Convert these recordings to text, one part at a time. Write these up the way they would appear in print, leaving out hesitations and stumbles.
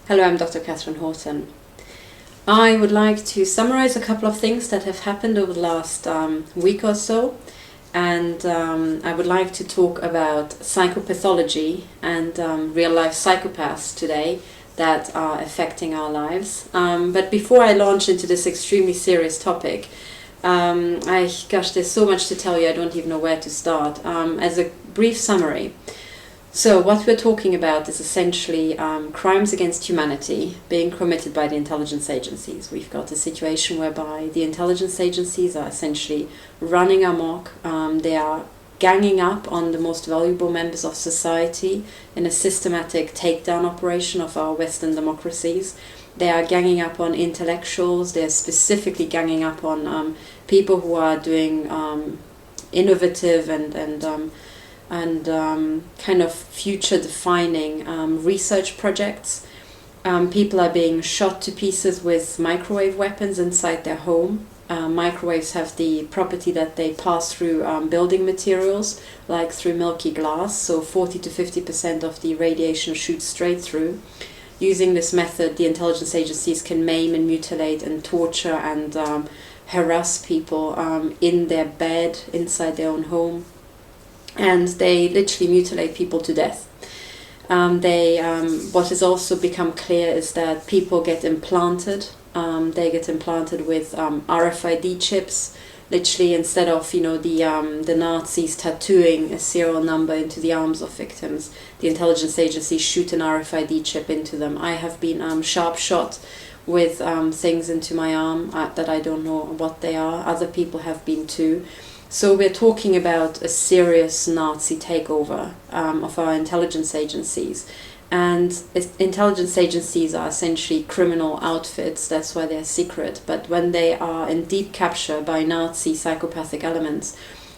Hello, I'm Dr. Katherine Horton. I would like to summarize a couple of things that have happened over the last week or so, and I would like to talk about psychopathology and real-life psychopaths today that are affecting our lives. But before I launch into this extremely serious topic, gosh, there's so much to tell you, I don't even know where to start. As a brief summary, so what we're talking about is essentially crimes against humanity being committed by the intelligence agencies. We've got a situation whereby the intelligence agencies are essentially running amok. They are ganging up on the most valuable members of society in a systematic takedown operation of our Western democracies. They are ganging up on intellectuals. They're specifically ganging up on people who are doing innovative and kind of future-defining research projects. People are being shot to pieces with microwave weapons inside their home. Microwaves have the property that they pass through building materials, like through milky glass, so 40 to 50% of the radiation shoots straight through. Using this method, the intelligence agencies can maim and mutilate and torture and harass people in their bed, inside their own home. And they literally mutilate people to death. What has also become clear is that people get implanted. They get implanted with RFID chips. Literally, instead of the Nazis tattooing a serial number into the arms of victims, the intelligence agencies shoot an RFID chip into them. I have been sharp shot with things into my arm that I don't know what they are. Other people have been too. So we're talking about a serious Nazi takeover of our intelligence agencies. And intelligence agencies are essentially criminal outfits, that's why they're secret. But when they are in deep capture by Nazi psychopathic elements,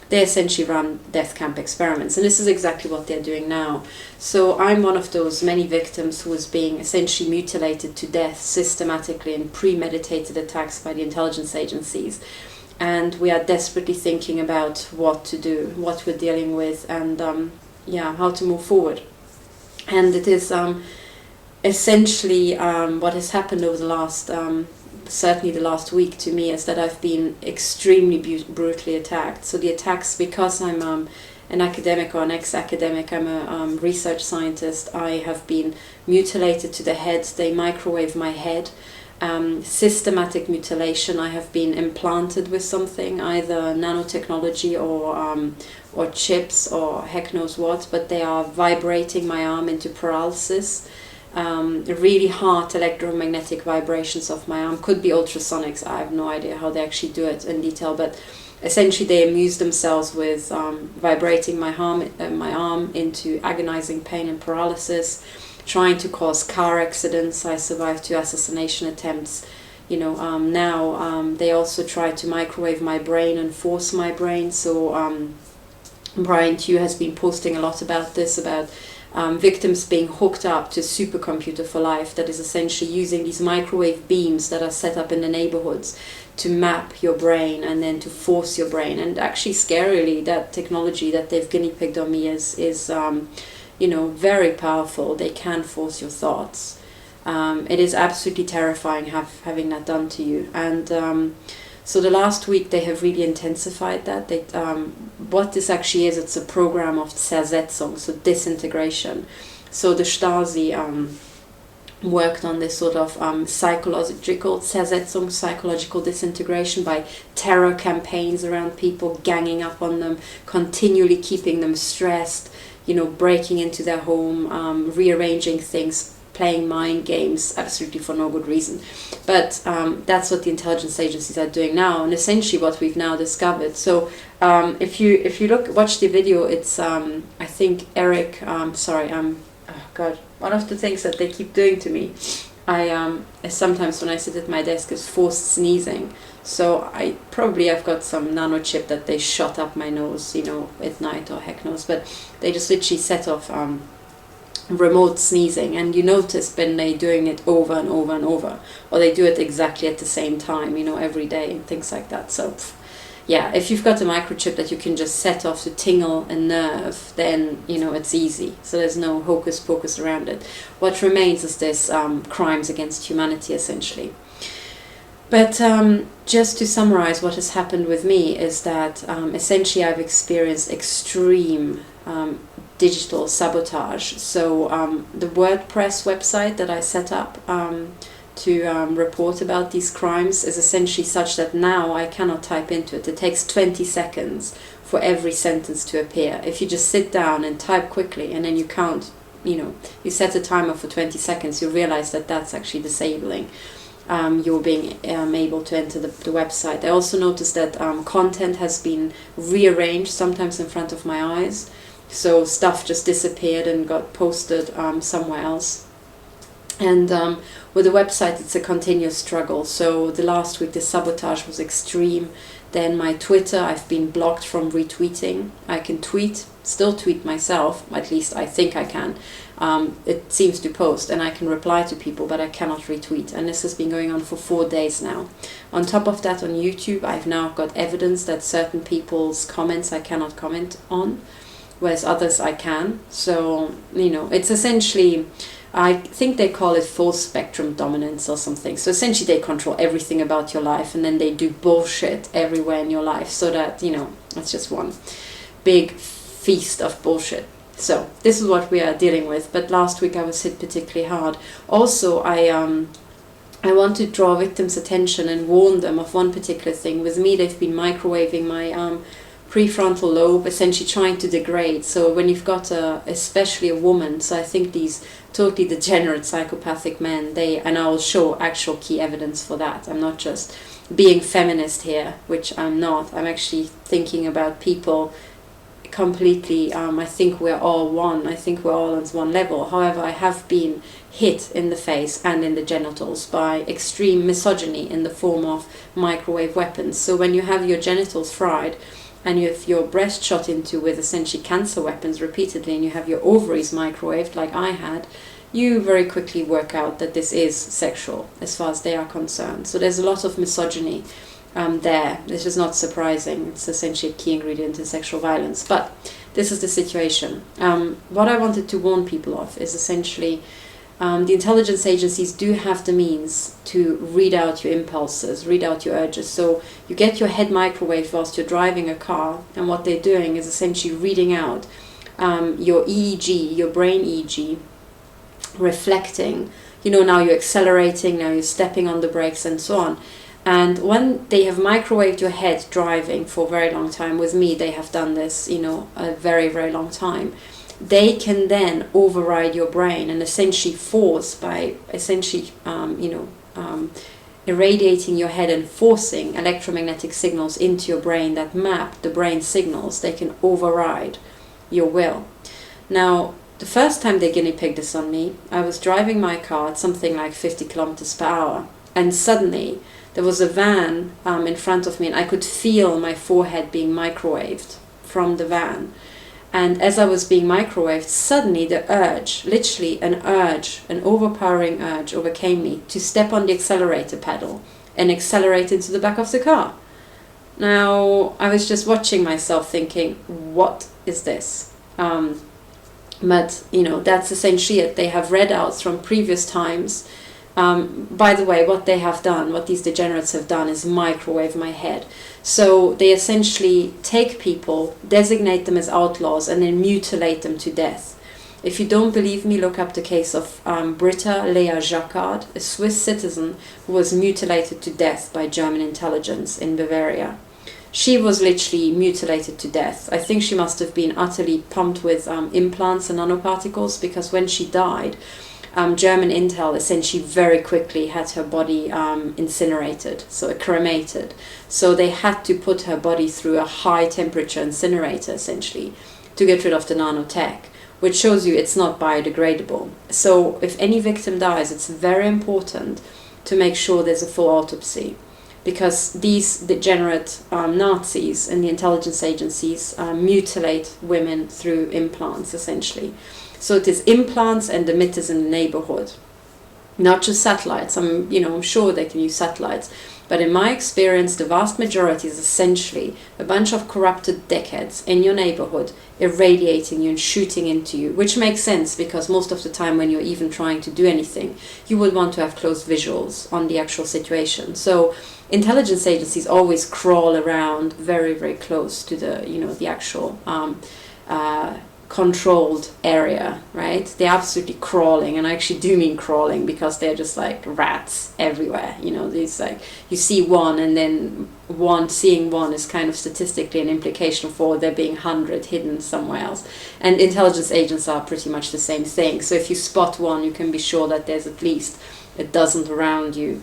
they essentially run death camp experiments. And this is exactly what they're doing now. So I'm one of those many victims who is being essentially mutilated to death systematically in premeditated attacks by the intelligence agencies. And we are desperately thinking about what to do, what we're dealing with, and how to move forward. And it is essentially what has happened over the last, certainly the last week to me, is that I've been extremely brutally attacked. So the attacks, because I'm an academic or an ex-academic, I'm a research scientist, I have been mutilated to the head. They microwave my head. Systematic mutilation. I have been implanted with something, either nanotechnology or chips or heck knows what, but they are vibrating my arm into paralysis. Really hard electromagnetic vibrations of my arm. Could be ultrasonics. I have no idea how they actually do it in detail, but essentially they amuse themselves with vibrating my arm into agonizing pain and paralysis, trying to cause car accidents. I survived 2 assassination attempts. Now they also try to microwave my brain and force my brain. So Brian Tew has been posting a lot about this, about victims being hooked up to a supercomputer for life that is essentially using these microwave beams that are set up in the neighborhoods to map your brain and then to force your brain. And actually, scarily, that technology that they've guinea pigged on me is very powerful. They can force your thoughts. It is absolutely terrifying having that done to you. And so the last week they have really intensified that. What this actually is, it's a program of Zersetzung, so disintegration. So the Stasi worked on this sort of psychological Zersetzung, psychological disintegration, by terror campaigns around people, ganging up on them, continually keeping them stressed, breaking into their home, rearranging things, playing mind games, absolutely for no good reason. But that's what the intelligence agencies are doing now, and essentially what we've now discovered. So if you watch the video, it's I think Eric. One of the things that they keep doing to me, sometimes when I sit at my desk, is forced sneezing. So I've got some nano chip that they shot up my nose, at night, or heck knows. But they just literally set off remote sneezing, and you notice when they're doing it over and over and over, or they do it exactly at the same time, every day and things like that. So yeah, if you've got a microchip that you can just set off to tingle a nerve, then, you know, it's easy. So there's no hocus pocus around it. What remains is this crimes against humanity, essentially. But just to summarize what has happened with me is that essentially I've experienced extreme digital sabotage. So the WordPress website that I set up to report about these crimes is essentially such that now I cannot type into it. It takes 20 seconds for every sentence to appear. If you just sit down and type quickly and then you count, you know, you set a timer for 20 seconds, you realize that that's actually disabling. You're being able to enter the website. I also noticed that content has been rearranged, sometimes in front of my eyes. So stuff just disappeared and got posted somewhere else. And with the website, it's a continuous struggle. So the last week, the sabotage was extreme. Then my Twitter, I've been blocked from retweeting. I can still tweet myself, at least I think I can. It seems to post, and I can reply to people, but I cannot retweet. And this has been going on for 4 days now. On top of that, on YouTube, I've now got evidence that certain people's comments I cannot comment on, whereas others I can. So, you know, it's essentially, I think they call it full spectrum dominance or something. So essentially they control everything about your life, and then they do bullshit everywhere in your life, so that, you know, it's just one big feast of bullshit. So this is what we are dealing with. But last week I was hit particularly hard. Also, I want to draw victims' attention and warn them of one particular thing. With me, they've been microwaving my prefrontal lobe, essentially trying to degrade. So when you've got especially a woman, so I think these totally degenerate psychopathic men, and I will show actual key evidence for that. I'm not just being feminist here, which I'm not. I'm actually thinking about people completely. I think we're all one. I think we're all on one level. However, I have been hit in the face and in the genitals by extreme misogyny in the form of microwave weapons. So when you have your genitals fried and you have your breast shot into with essentially cancer weapons repeatedly, and you have your ovaries microwaved like I had, you very quickly work out that this is sexual as far as they are concerned. So there's a lot of misogyny there. This is not surprising. It's essentially a key ingredient in sexual violence. But this is the situation. What I wanted to warn people of is essentially the intelligence agencies do have the means to read out your impulses, read out your urges. So you get your head microwaved whilst you're driving a car, and what they're doing is essentially reading out your EEG, your brain EEG, reflecting, you know, now you're accelerating, now you're stepping on the brakes and so on. And when they have microwaved your head driving for a very long time, with me they have done this, you know, a very, very long time, they can then override your brain and essentially force, by essentially, irradiating your head and forcing electromagnetic signals into your brain that map the brain signals, they can override your will. Now, the first time they guinea pigged this on me, I was driving my car at something like 50 kilometers per hour, and suddenly there was a van in front of me, and I could feel my forehead being microwaved from the van. And as I was being microwaved, suddenly the urge, literally an overpowering urge overcame me to step on the accelerator pedal and accelerate into the back of the car. Now, I was just watching myself thinking, what is this? But, you know, that's essentially it. They have readouts from previous times. By the way, what they have done, what these degenerates have done, is microwave my head. So they essentially take people, designate them as outlaws, and then mutilate them to death. If you don't believe me, look up the case of Britta Leia Jaccard, a Swiss citizen who was mutilated to death by German intelligence in Bavaria. She was literally mutilated to death. I think she must have been utterly pumped with implants and nanoparticles, because when she died, German intel essentially very quickly had her body incinerated, so cremated. So they had to put her body through a high temperature incinerator essentially to get rid of the nanotech, which shows you it's not biodegradable. So if any victim dies, it's very important to make sure there's a full autopsy, because these degenerate Nazis and the intelligence agencies mutilate women through implants essentially. So it is implants and the emitters in the neighborhood. Not just satellites. I'm sure they can use satellites. But in my experience, the vast majority is essentially a bunch of corrupted dickheads in your neighborhood irradiating you and shooting into you, which makes sense because most of the time when you're even trying to do anything, you would want to have close visuals on the actual situation. So intelligence agencies always crawl around very, very close to the actual controlled area, right? They're absolutely crawling, and I actually do mean crawling because they're just like rats everywhere. These like you see one, and then seeing one is kind of statistically an implication for there being 100 hidden somewhere else. And intelligence agents are pretty much the same thing. So if you spot one, you can be sure that there's at least a dozen around you.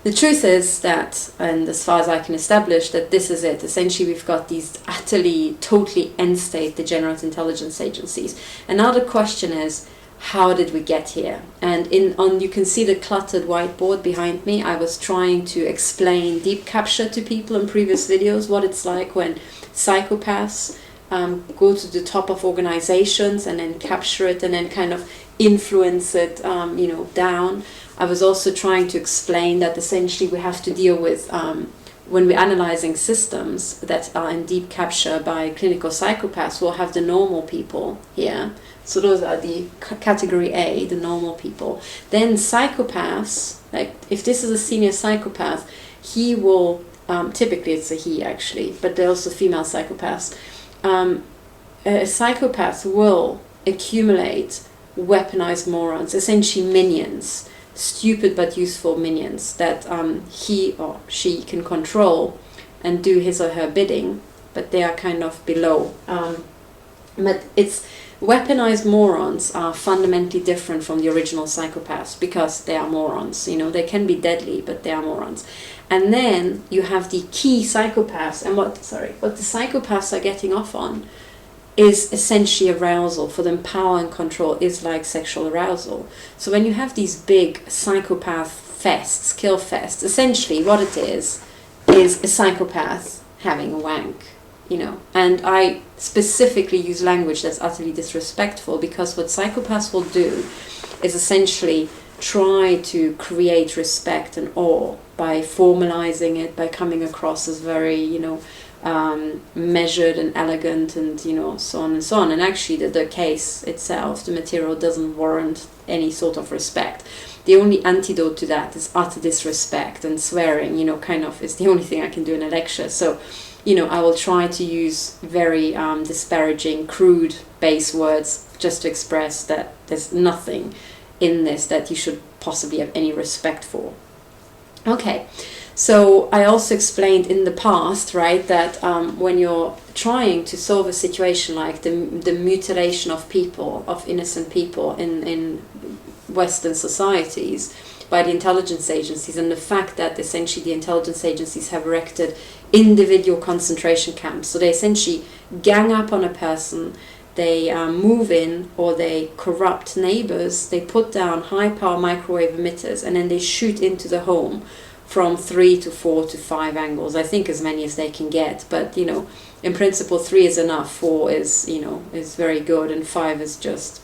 The truth is that, and as far as I can establish, that this is it. Essentially, we've got these utterly, totally end-state degenerate intelligence agencies. And now the question is, how did we get here? And you can see the cluttered whiteboard behind me. I was trying to explain deep capture to people in previous videos, what it's like when psychopaths go to the top of organizations and then capture it and then kind of influence it, down. I was also trying to explain that essentially we have to deal with, when we're analyzing systems that are in deep capture by clinical psychopaths, we'll have the normal people here. So those are the category A, the normal people. Then psychopaths, like if this is a senior psychopath, he will, typically it's a he actually, but they're also female psychopaths. A psychopath will accumulate weaponized morons, essentially minions, stupid but useful minions that he or she can control and do his or her bidding, but they are kind of below. But weaponized morons are fundamentally different from the original psychopaths because they are morons. They can be deadly, but they are morons. And then you have the key psychopaths, and what the psychopaths are getting off on is essentially arousal. For them, power and control is like sexual arousal. So when you have these big psychopath fests, kill fests, essentially what it is a psychopath having a wank, And I specifically use language that's utterly disrespectful because what psychopaths will do is essentially try to create respect and awe by formalizing it, by coming across as very, measured and elegant and so on and so on. And actually the case itself, the material, doesn't warrant any sort of respect. The only antidote to that is utter disrespect, and swearing kind of is the only thing I can do in a lecture. So I will try to use very disparaging, crude base words just to express that there's nothing in this that you should possibly have any respect for. Okay. So I also explained in the past, right, that when you're trying to solve a situation like the mutilation of people, of innocent people in Western societies by the intelligence agencies, and the fact that essentially the intelligence agencies have erected individual concentration camps. So they essentially gang up on a person, they move in, or they corrupt neighbors, they put down high-power microwave emitters, and then they shoot into the home from 3 to 4 to 5 angles. I think as many as they can get, but in principle 3 is enough, 4 is very good, and 5 is just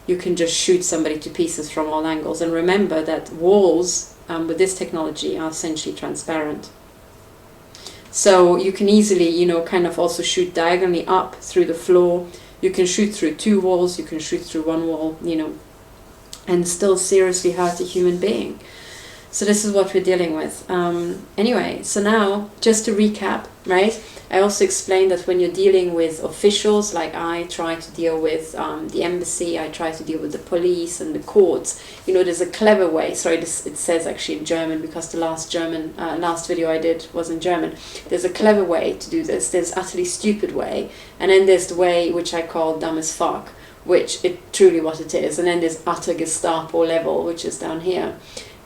you can just shoot somebody to pieces from all angles. And remember that walls with this technology are essentially transparent, so you can easily kind of also shoot diagonally up through the floor. You can shoot through 2 walls, you can shoot through 1 wall, and still seriously hurt a human being. So this is what we're dealing with. Anyway, so now, just to recap, right? I also explained that when you're dealing with officials, like I try to deal with the embassy, I try to deal with the police and the courts, there's a clever way. Sorry, it says actually in German because the last video I did was in German. There's a clever way to do this, there's utterly stupid way, and then there's the way which I call dumb as fuck, which it truly what it is, and then there's utter Gestapo level, which is down here.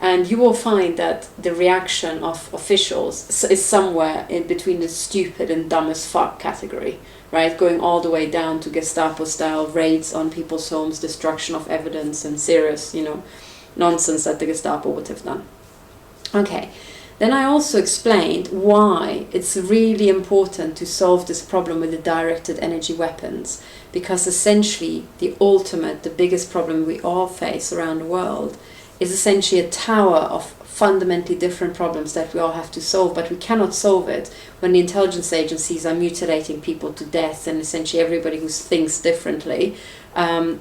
And you will find that the reaction of officials is somewhere in between the stupid and dumb as fuck category, right? Going all the way down to Gestapo-style raids on people's homes, destruction of evidence, and serious, nonsense that the Gestapo would have done. Okay, Then I also explained why it's really important to solve this problem with the directed energy weapons, because essentially the ultimate, the biggest problem we all face around the world is essentially a tower of fundamentally different problems that we all have to solve, but we cannot solve it when the intelligence agencies are mutilating people to death, and essentially everybody who thinks differently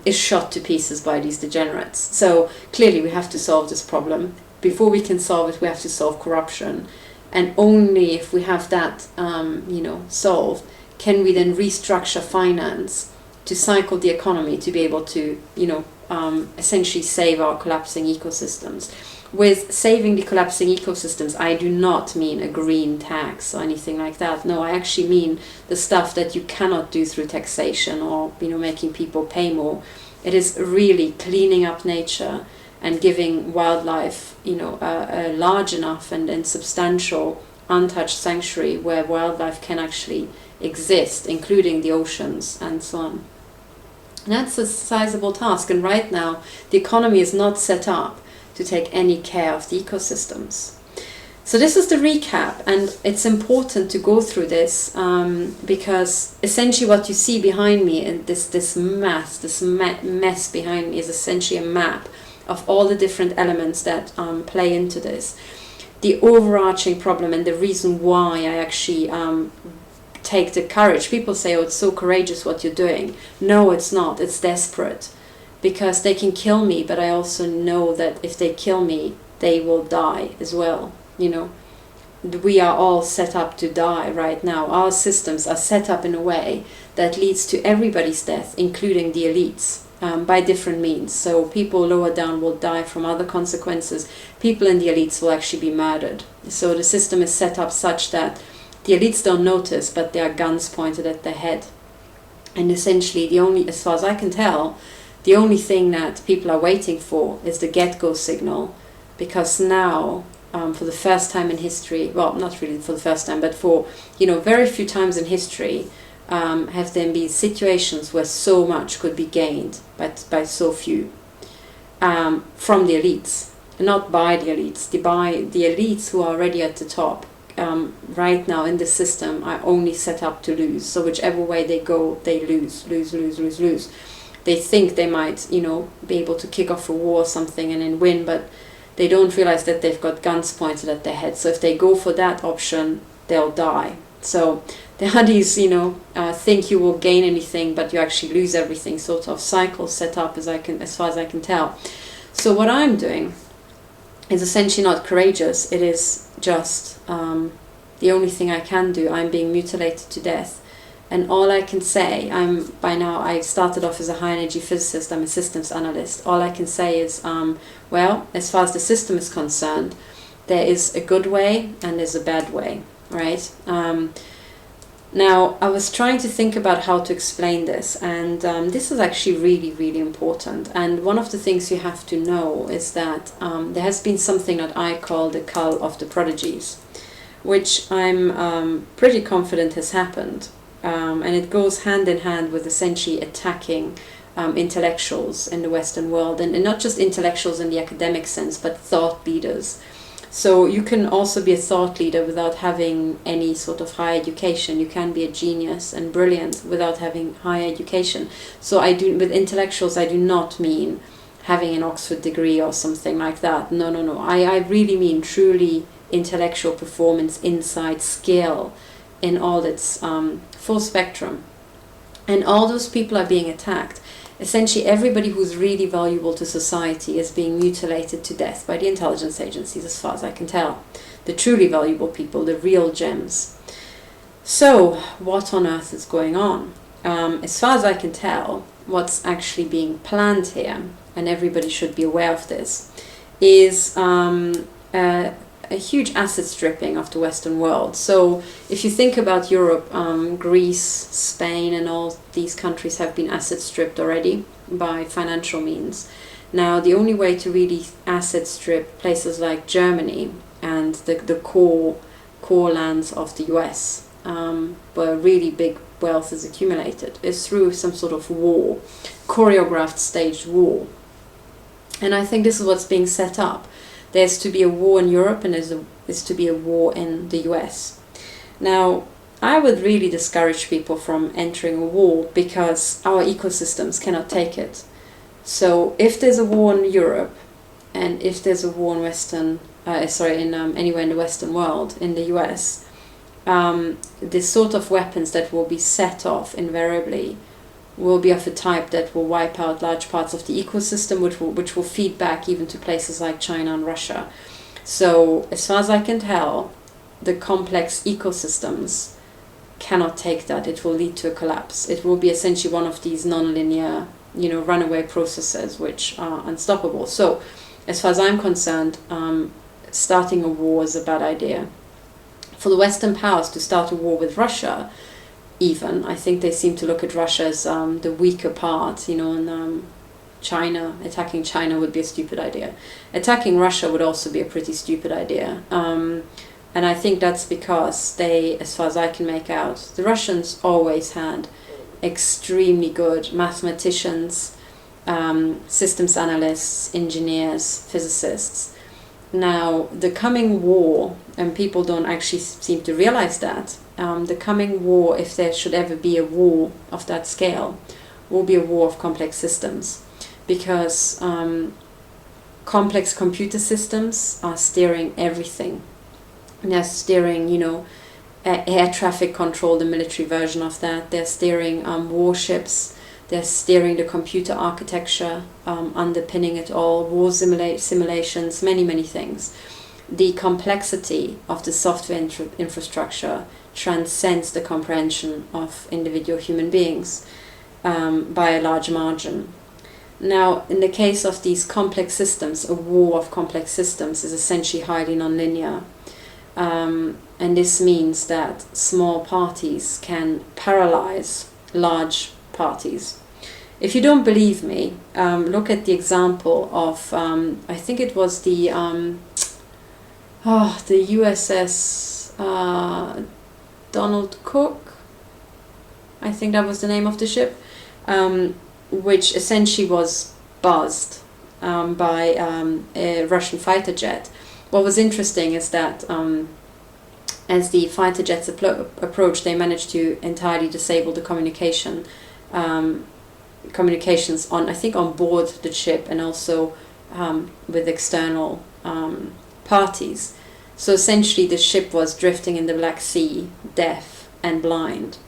is shot to pieces by these degenerates. So clearly we have to solve this problem. Before we can solve it, we have to solve corruption, and only if we have that solved can we then restructure finance to cycle the economy to be able to essentially save our collapsing ecosystems. With saving the collapsing ecosystems, I do not mean a green tax or anything like that. No, I actually mean the stuff that you cannot do through taxation or making people pay more. It is really cleaning up nature and giving wildlife a large enough and substantial untouched sanctuary where wildlife can actually exist, including the oceans and so on. And that's a sizable task, and right now the economy is not set up to take any care of the ecosystems. So this is the recap, and it's important to go through this because essentially what you see behind me, and this mess behind me, is essentially a map of all the different elements that play into this. The overarching problem and the reason why I actually take the courage. People say, oh, it's so courageous what you're doing. No, it's not. It's desperate. Because they can kill me, but I also know that if they kill me, they will die as well. We are all set up to die right now. Our systems are set up in a way that leads to everybody's death, including the elites, by different means. So people lower down will die from other consequences. People in the elites will actually be murdered. So the system is set up such that the elites don't notice, but there are guns pointed at their head. And essentially, as far as I can tell, the only thing that people are waiting for is the get-go signal, because now, for the first time in history, well, not really for the first time, but for very few times in history, have there been situations where so much could be gained by so few from the elites, not by the elites. By the elites who are already at the top. Right now in the system are only set up to lose. So whichever way they go, they lose. They think they might, be able to kick off a war or something and then win, but they don't realize that they've got guns pointed at their head. So if they go for that option, they'll die. So there are these, think you will gain anything, but you actually lose everything sort of cycle set up as far as I can tell. So what I'm doing is essentially not courageous. It is just the only thing I can do. I'm being mutilated to death, and all I can say, I started off as a high energy physicist. I'm a systems analyst. All I can say is, as far as the system is concerned, there is a good way and there's a bad way, right? Now, I was trying to think about how to explain this, and this is actually really, really important. And one of the things you have to know is that there has been something that I call the Cull of the Prodigies, which I'm pretty confident has happened. And it goes hand in hand with essentially attacking intellectuals in the Western world, and not just intellectuals in the academic sense, but thought leaders. So you can also be a thought leader without having any sort of higher education. You can be a genius and brilliant without having higher education. So with intellectuals, I do not mean having an Oxford degree or something like that. No. I really mean truly intellectual performance, insight, skill in all its full spectrum. And all those people are being attacked. Essentially, everybody who's really valuable to society is being mutilated to death by the intelligence agencies, as far as I can tell. The truly valuable people, the real gems. So, what on earth is going on? As far as I can tell, what's actually being planned here, and everybody should be aware of this, is a huge asset stripping of the Western world. So if you think about Europe, Greece, Spain, and all these countries have been asset stripped already by financial means. Now, the only way to really asset strip places like Germany and the core lands of the US, where really big wealth is accumulated, is through some sort of war, choreographed, staged war. And I think this is what's being set up. There's to be a war in Europe, and there's is to be a war in the US. Now, I would really discourage people from entering a war because our ecosystems cannot take it. So if there's a war in Europe, and if there's a war in anywhere in the Western world, in the US, the sort of weapons that will be set off invariably will be of a type that will wipe out large parts of the ecosystem, which will feed back even to places like China and Russia. So as far as I can tell, the complex ecosystems cannot take that. It will lead to a collapse. It will be essentially one of these non-linear, runaway processes which are unstoppable. So as far as I'm concerned, starting a war is a bad idea. For the Western powers to start a war with Russia, even, I think they seem to look at Russia as the weaker part, and attacking China would be a stupid idea. Attacking Russia would also be a pretty stupid idea. And I think that's because they, as far as I can make out, the Russians always had extremely good mathematicians, systems analysts, engineers, physicists. Now, the coming war, and people don't actually seem to realize that, the coming war, if there should ever be a war of that scale, will be a war of complex systems. Because complex computer systems are steering everything. And they're steering, air traffic control, the military version of that. They're steering warships. They're steering the computer architecture, underpinning it all, war simulations, many, many things. The complexity of the software infrastructure transcends the comprehension of individual human beings by a large margin. Now, in the case of these complex systems, a war of complex systems is essentially highly nonlinear. And this means that small parties can paralyze large parties. If you don't believe me, look at the example of, I think it was the USS Donald Cook, I think that was the name of the ship, which essentially was buzzed by a Russian fighter jet. What was interesting is that as the fighter jets approached, they managed to entirely disable the communications on, I think, on board the ship, and also with external parties. So essentially the ship was drifting in the Black Sea, deaf and blind.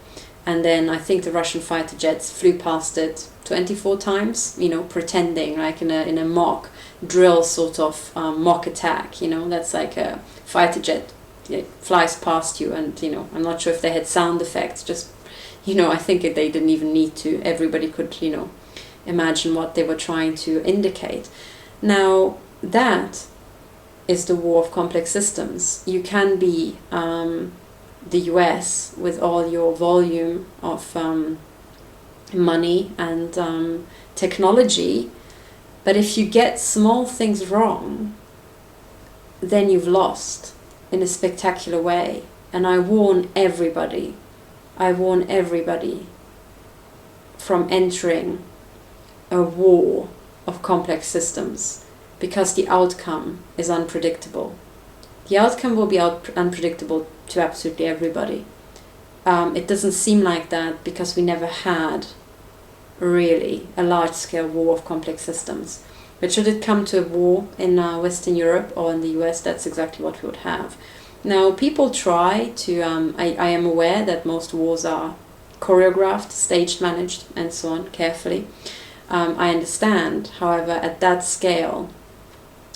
And then I think the Russian fighter jets flew past it 24 times, pretending like in a mock drill sort of mock attack. That's like a fighter jet flies past you, and I'm not sure if they had sound effects, just I think they didn't even need to. Everybody could imagine what they were trying to indicate. Now that is the war of complex systems. You can be the US with all your volume of money and technology, but if you get small things wrong, then you've lost in a spectacular way. And I warn everybody from entering a war of complex systems, because the outcome is unpredictable. The outcome will be unpredictable to absolutely everybody. It doesn't seem like that because we never had really a large-scale war of complex systems. But should it come to a war in Western Europe or in the US, that's exactly what we would have. Now, people try to, I am aware that most wars are choreographed, staged, managed, and so on, carefully. I understand, however, at that scale,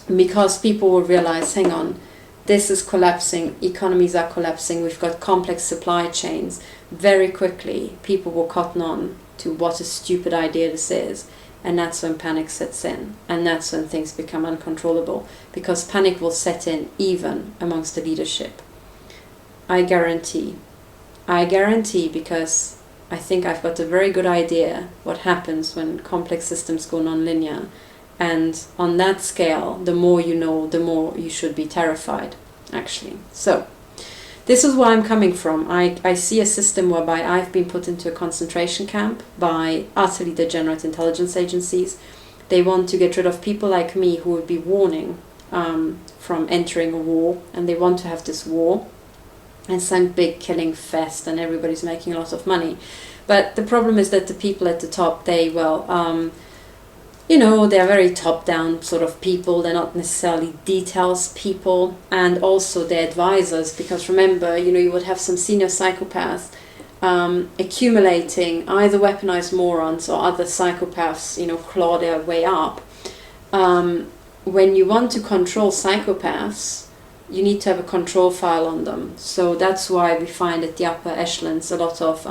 because people will realize, hang on, this is collapsing, economies are collapsing, we've got complex supply chains, very quickly people will cotton on to what a stupid idea this is. And that's when panic sets in. And that's when things become uncontrollable. Because panic will set in even amongst the leadership. I guarantee, because I think I've got a very good idea what happens when complex systems go non-linear. And on that scale, the more you know, the more you should be terrified, actually. So, this is where I'm coming from. I see a system whereby I've been put into a concentration camp by utterly degenerate intelligence agencies. They want to get rid of people like me who would be warning from entering a war, and they want to have this war and some big killing fest, and everybody's making a lot of money. But the problem is that the people at the top, they, well, you know, they're very top-down sort of people. They're not necessarily details people, and also their advisors, because remember, you know, you would have some senior psychopaths accumulating either weaponized morons or other psychopaths, you know, claw their way up. When you want to control psychopaths, you need to have a control file on them. So that's why we find at the upper echelons a lot of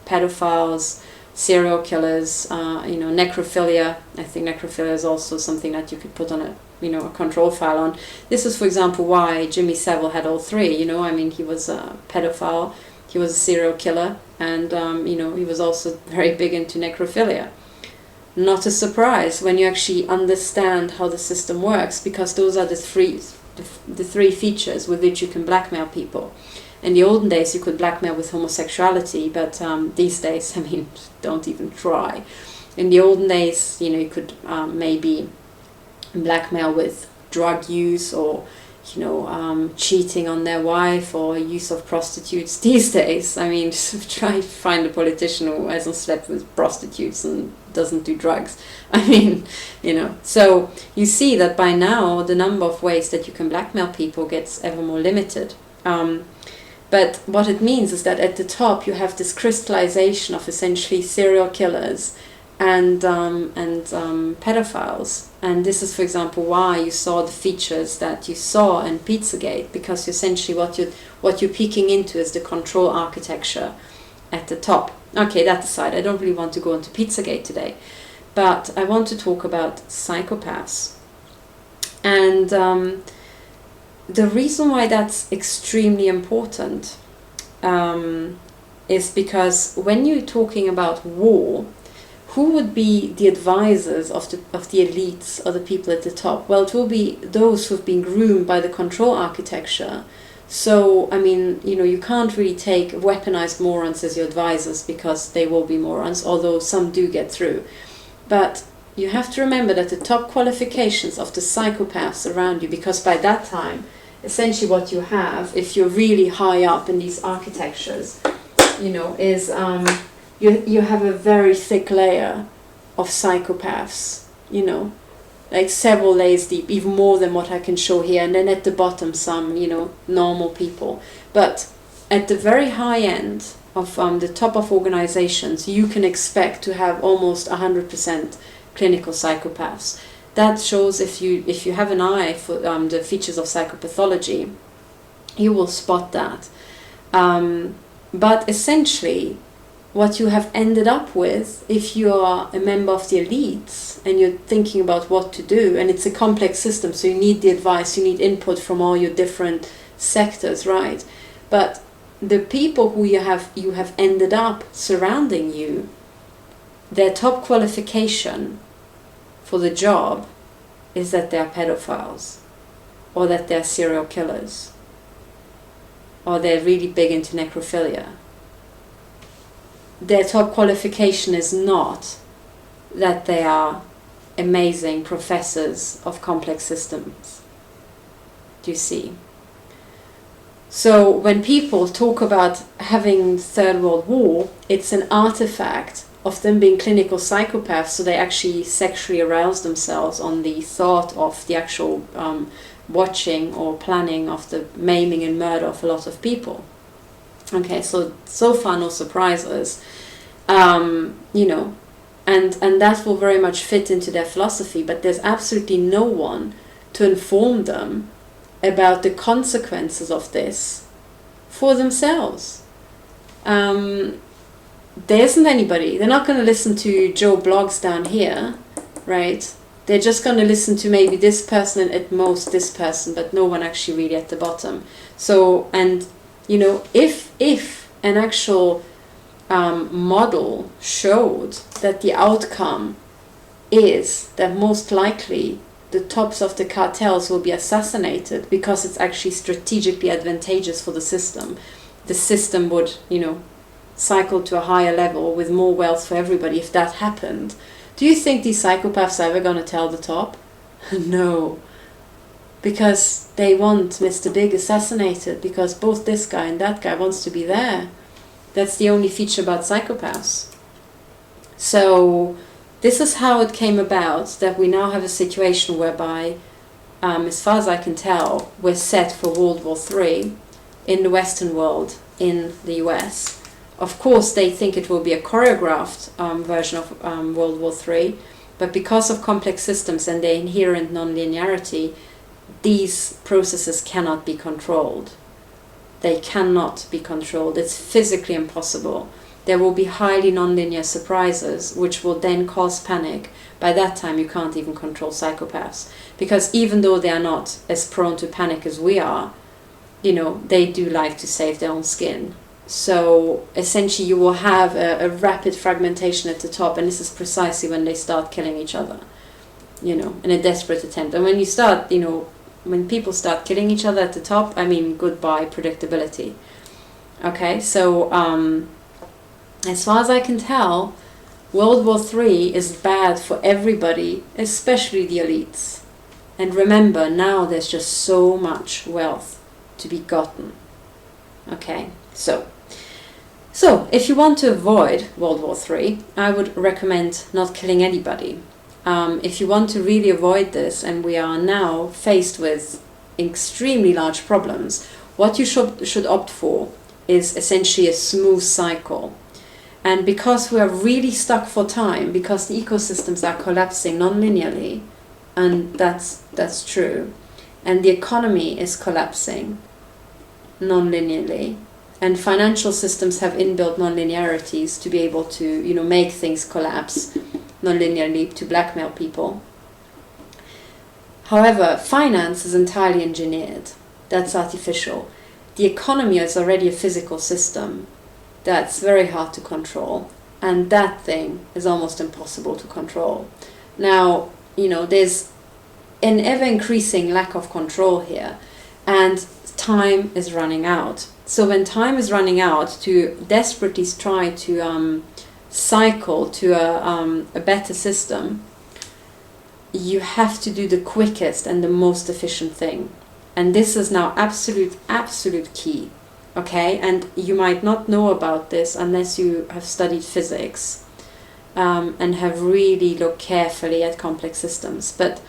pedophiles, serial killers, you know, necrophilia. I think necrophilia is also something that you could put on a, you know, a control file on. This is, for example, why Jimmy Savile had all three. You know, I mean, he was a pedophile, he was a serial killer, and you know, he was also very big into necrophilia. Not a surprise when you actually understand how the system works, because those are the three features with which you can blackmail people. In the olden days, you could blackmail with homosexuality, but these days, I mean, don't even try. In the olden days, you know, you could maybe blackmail with drug use, or, you know, cheating on their wife, or use of prostitutes. These days, I mean, try to find a politician who hasn't slept with prostitutes and doesn't do drugs. I mean, you know, so you see that by now the number of ways that you can blackmail people gets ever more limited. But what it means is that at the top you have this crystallization of essentially serial killers and pedophiles. And this is, for example, why you saw the features that you saw in Pizzagate, because essentially what you're peeking into is the control architecture at the top. Okay, that aside, I don't really want to go into Pizzagate today, but I want to talk about psychopaths. And the reason why that's extremely important is because when you're talking about war, who would be the advisors of the elites or the people at the top? Well, it will be those who've been groomed by the control architecture. So, I mean, you know, you can't really take weaponized morons as your advisors, because they will be morons, although some do get through. But you have to remember that the top qualifications of the psychopaths around you, because by that time, essentially what you have, if you're really high up in these architectures, you know, is you have a very thick layer of psychopaths, you know, like several layers deep, even more than what I can show here, and then at the bottom some, you know, normal people. But at the very high end of the top of organizations, you can expect to have almost 100% clinical psychopaths. That shows, if you have an eye for the features of psychopathology, you will spot that. But essentially, what you have ended up with, if you are a member of the elites and you're thinking about what to do, and it's a complex system, so you need the advice, you need input from all your different sectors, right? But the people who you have ended up surrounding you, their top qualification for the job is that they're pedophiles, or that they're serial killers, or they're really big into necrophilia. Their top qualification is not that they are amazing professors of complex systems. Do you see? So when people talk about having Third World War, it's an artifact of them being clinical psychopaths, so they actually sexually arouse themselves on the thought of the actual watching or planning of the maiming and murder of a lot of people. Okay, so far no surprises, you know, and that will very much fit into their philosophy, but there's absolutely no one to inform them about the consequences of this for themselves. There isn't anybody. They're not going to listen to Joe Blogs down here, right? They're just going to listen to maybe this person and at most this person, but no one actually really at the bottom. So, and you know, if an actual model showed that the outcome is that most likely the tops of the cartels will be assassinated because it's actually strategically advantageous for the system would, you know, cycle to a higher level with more wealth for everybody if that happened. Do you think these psychopaths are ever going to tell the top? No. because they want Mr. Big assassinated, because both this guy and that guy wants to be there. That's the only feature about psychopaths. So this is how it came about that we now have a situation whereby, as far as I can tell, we're set for World War III in the Western world, in the US. Of course, they think it will be a choreographed version of World War III, but because of complex systems and their inherent non-linearity, these processes cannot be controlled. They cannot be controlled. It's physically impossible. There will be highly nonlinear surprises, which will then cause panic. By that time, you can't even control psychopaths. Because even though they are not as prone to panic as we are, you know, they do like to save their own skin. So essentially you will have a rapid fragmentation at the top, and this is precisely when they start killing each other, you know, in a desperate attempt. And when you start, you know, when people start killing each other at the top, I mean, goodbye predictability. Okay, so as far as I can tell, World War III is bad for everybody, especially the elites. And remember, now there's just so much wealth to be gotten. Okay, so if you want to avoid World War III, I would recommend not killing anybody. If you want to really avoid this, and we are now faced with extremely large problems, what you should opt for is essentially a smooth cycle. And because we are really stuck for time, because the ecosystems are collapsing non-linearly, and that's true, and the economy is collapsing non-linearly, and financial systems have inbuilt non-linearities to be able to, you know, make things collapse non-linearly to blackmail people. However, finance is entirely engineered. That's artificial. The economy is already a physical system that's very hard to control, and that thing is almost impossible to control. Now, you know, there's an ever-increasing lack of control here, and time is running out. So when time is running out, to desperately try to cycle to a better system, you have to do the quickest and the most efficient thing. And this is now absolute key. Okay, and you might not know about this unless you have studied physics and have really looked carefully at complex systems. But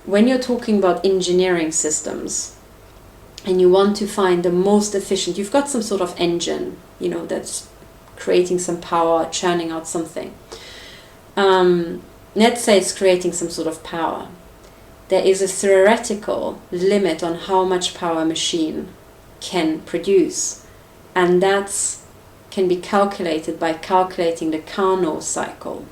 when you're talking about engineering systems and you want to find the most efficient, you've got some sort of engine, you know, that's creating some power, churning out something. Let's say it's creating some sort of power. There is a theoretical limit on how much power a machine can produce, and that can be calculated by calculating the Carnot cycle.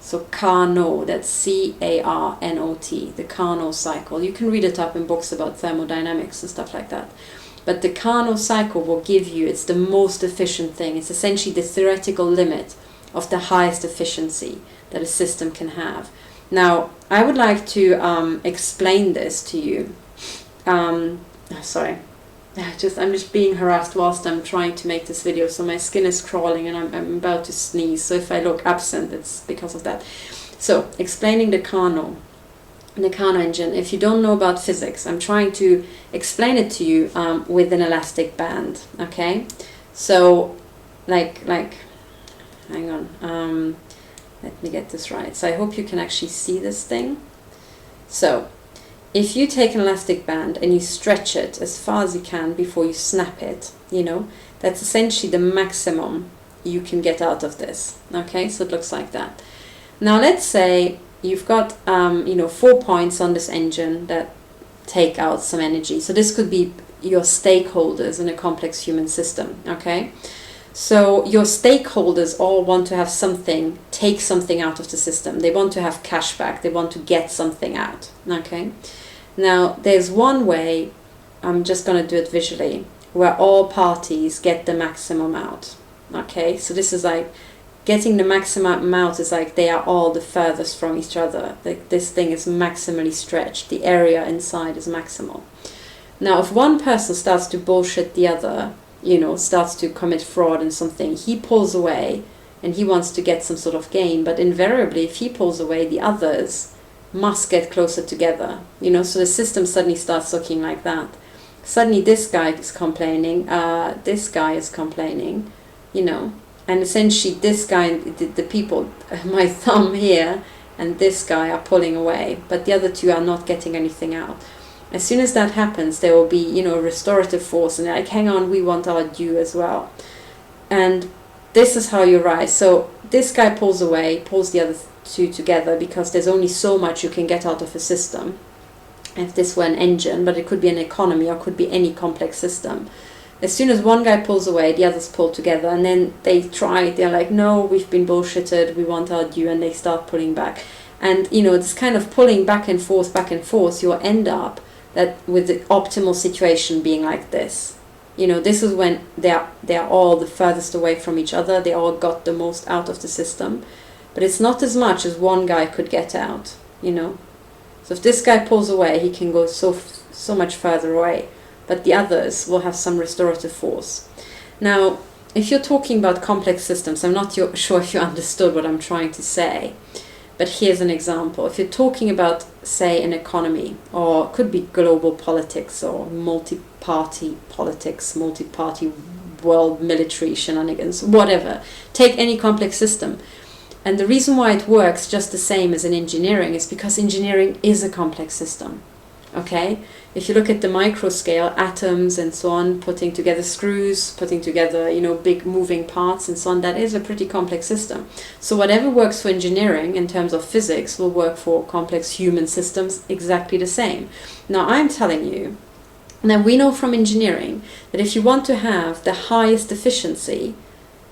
So Carnot, that's C-A-R-N-O-T, the Carnot cycle. You can read it up in books about thermodynamics and stuff like that. But the Carnot cycle will give you, it's the most efficient thing. It's essentially the theoretical limit of the highest efficiency that a system can have. Now, I would like to explain this to you. Sorry. I'm just being harassed whilst I'm trying to make this video, so my skin is crawling and I'm about to sneeze, so if I look absent, it's because of that. So, explaining the Carnot engine. If you don't know about physics, I'm trying to explain it to you with an elastic band, okay? So, like, hang on, let me get this right. So I hope you can actually see this thing. So, if you take an elastic band and you stretch it as far as you can before you snap it, you know, that's essentially the maximum you can get out of this. Okay, so it looks like that. Now let's say you've got, 4 points on this engine that take out some energy. So this could be your stakeholders in a complex human system, okay? So your stakeholders all want to have something, take something out of the system. They want to have cash back. They want to get something out, okay? Now, there's one way, I'm just going to do it visually, where all parties get the maximum out, okay? So this is like, getting the maximum amount is like they are all the furthest from each other. Like this thing is maximally stretched. The area inside is maximal. Now, if one person starts to bullshit the other, starts to commit fraud and something, he pulls away and he wants to get some sort of gain. But invariably, if he pulls away, the others must get closer together, you know, so the system suddenly starts looking like that. Suddenly this guy is complaining, this guy is complaining, you know, and essentially this guy, the people, my thumb here, and this guy are pulling away, but the other two are not getting anything out. As soon as that happens, there will be, you know, a restorative force, and they're like, hang on, we want our due as well. And this is how you rise. So this guy pulls away, pulls the other two together, because there's only so much you can get out of a system. If this were an engine, but it could be an economy or could be any complex system. As soon as one guy pulls away, the others pull together, and then they're like, no, we've been bullshitted, we want our due, and they start pulling back. And, you know, this kind of pulling back and forth, you'll end up that with the optimal situation being like this. You know, this is when they're all the furthest away from each other, they all got the most out of the system. But it's not as much as one guy could get out, you know. So if this guy pulls away, he can go so much further away. But the others will have some restorative force. Now, if you're talking about complex systems, I'm not sure if you understood what I'm trying to say. But here's an example. If you're talking about, say, an economy, or it could be global politics, or multi-party politics, multi-party world military shenanigans, whatever. Take any complex system. And the reason why it works just the same as in engineering is because engineering is a complex system. Okay? If you look at the micro scale, atoms and so on, putting together screws, putting together, you know, big moving parts and so on, that is a pretty complex system. So whatever works for engineering in terms of physics will work for complex human systems exactly the same. Now I'm telling you, now we know from engineering that if you want to have the highest efficiency,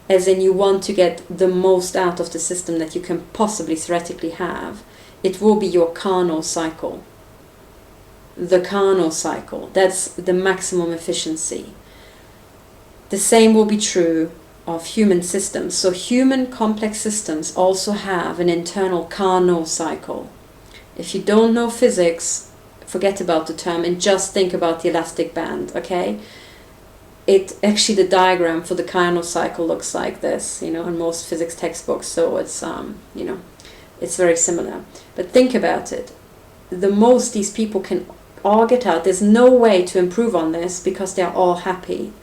as in you want to get the most out of the system that you can possibly theoretically have, it will be your Carnot cycle. The Carnot cycle, that's the maximum efficiency. The same will be true of human systems. So human complex systems also have an internal Carnot cycle. If you don't know physics, forget about the term and just think about the elastic band, okay? It actually, the diagram for the Carnot cycle looks like this, you know, in most physics textbooks, so it's, you know, it's very similar. But think about it. The most these people can all get out, there's no way to improve on this because they're all happy.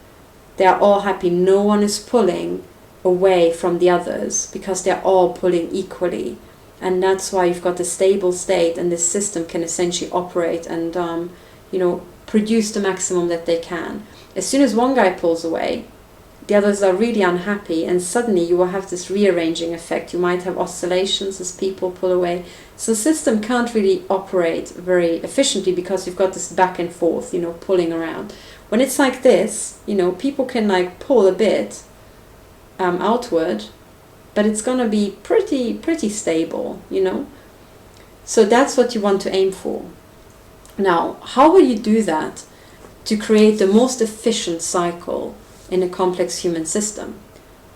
They are all happy. No one is pulling away from the others because they're all pulling equally. And that's why you've got a stable state, and this system can essentially operate and, you know, produce the maximum that they can. As soon as one guy pulls away, the others are really unhappy, and suddenly you will have this rearranging effect. You might have oscillations as people pull away. So the system can't really operate very efficiently because you've got this back and forth, you know, pulling around. When it's like this, you know, people can like pull a bit outward, but it's going to be pretty stable, you know. So that's what you want to aim for. Now, how will you do that to create the most efficient cycle in a complex human system?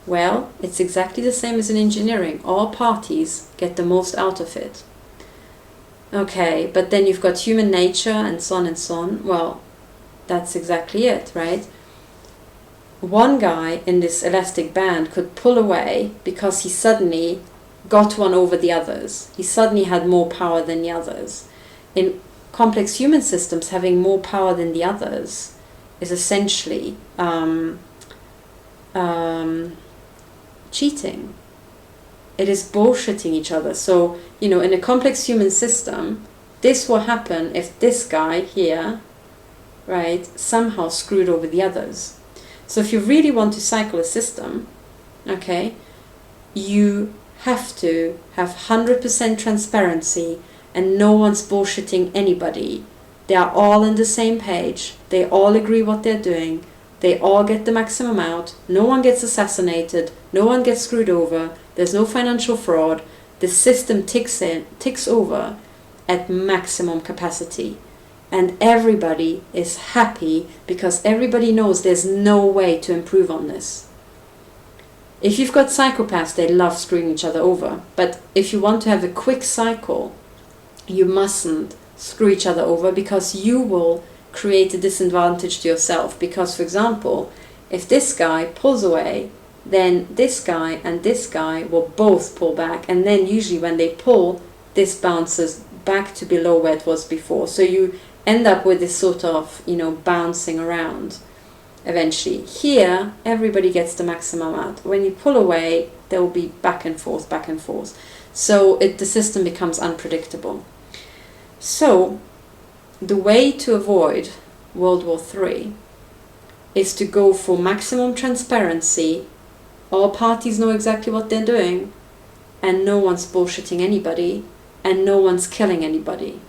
Well, it's exactly the same as in engineering. All parties get the most out of it. Okay, but then you've got human nature and so on and so on. Well, that's exactly it, right? One guy in this elastic band could pull away because he suddenly got one over the others. He suddenly had more power than the others. In complex human systems, having more power than the others is essentially cheating. It is bullshitting each other. So, you know, in a complex human system, this will happen if this guy here, right, somehow screwed over the others. So if you really want to cycle a system, okay, you have to have 100% transparency and no one's bullshitting anybody. They are all on the same page. They all agree what they're doing. They all get the maximum out. No one gets assassinated. No one gets screwed over. There's no financial fraud. The system ticks over at maximum capacity. And everybody is happy because everybody knows there's no way to improve on this. If you've got psychopaths, they love screwing each other over. But if you want to have a quick cycle, you mustn't screw each other over because you will create a disadvantage to yourself. Because, for example, if this guy pulls away, then this guy and this guy will both pull back. And then usually when they pull, this bounces back to below where it was before. So you end up with this sort of, bouncing around eventually. Here, everybody gets the maximum out. When you pull away, there will be back and forth, back and forth. So the system becomes unpredictable. So the way to avoid World War III is to go for maximum transparency. All parties know exactly what they're doing, and no one's bullshitting anybody, and no one's killing anybody.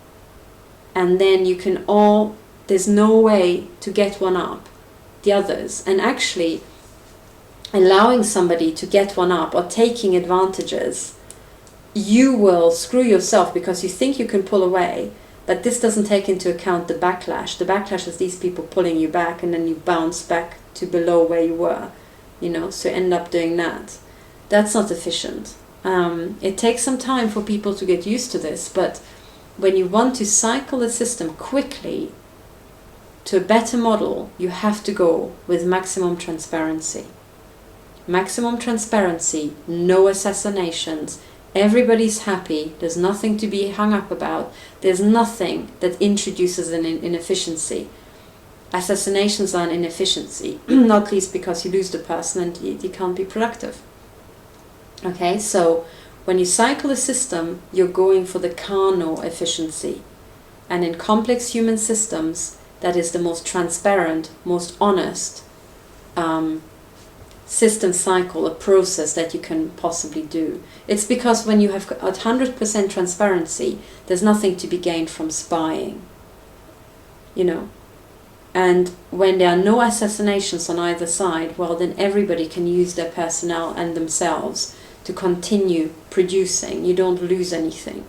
And then you can all, there's no way to get one up the others. And actually allowing somebody to get one up or taking advantages, you will screw yourself because you think you can pull away, but this doesn't take into account the backlash. The backlash is these people pulling you back, and then you bounce back to below where you were, so you end up doing that. That's not efficient. It takes some time for people to get used to this, but when you want to cycle the system quickly to a better model, you have to go with maximum transparency. Maximum transparency, no assassinations, everybody's happy, there's nothing to be hung up about, there's nothing that introduces an inefficiency. Assassinations are an inefficiency, not least because you lose the person and you can't be productive. Okay, so when you cycle a system, you're going for the Carnot efficiency. And in complex human systems, that is the most transparent, most honest system cycle, a process that you can possibly do. It's because when you have 100% transparency, there's nothing to be gained from spying. And when there are no assassinations on either side, well, then everybody can use their personnel and themselves to continue producing. You don't lose anything,